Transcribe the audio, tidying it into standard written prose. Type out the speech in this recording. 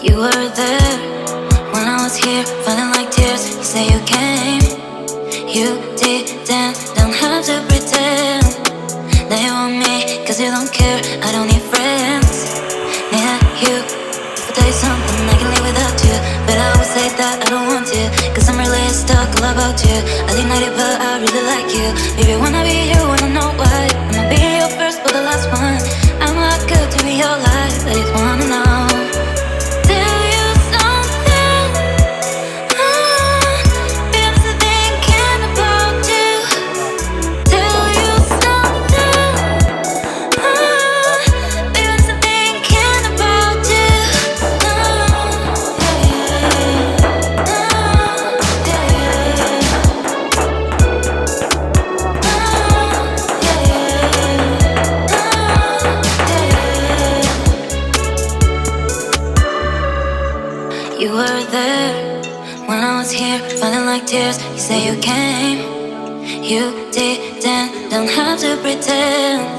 You were there when I was here, falling like tears. You say you came, you didn't, don't have to pretend that you want me, cause you don't care. I don't need friends, near you. If I tell you something, I can live without you, but I always say that I don't want you, cause I'm really stuck all about you. I deny it, but I really like you. Baby, wanna be here, wanna know why. I'ma be your first but the last one. I'm not good to be your life, I just wanna know. You were there when I was here, falling like tears. You say you came, you didn't, don't have to pretend.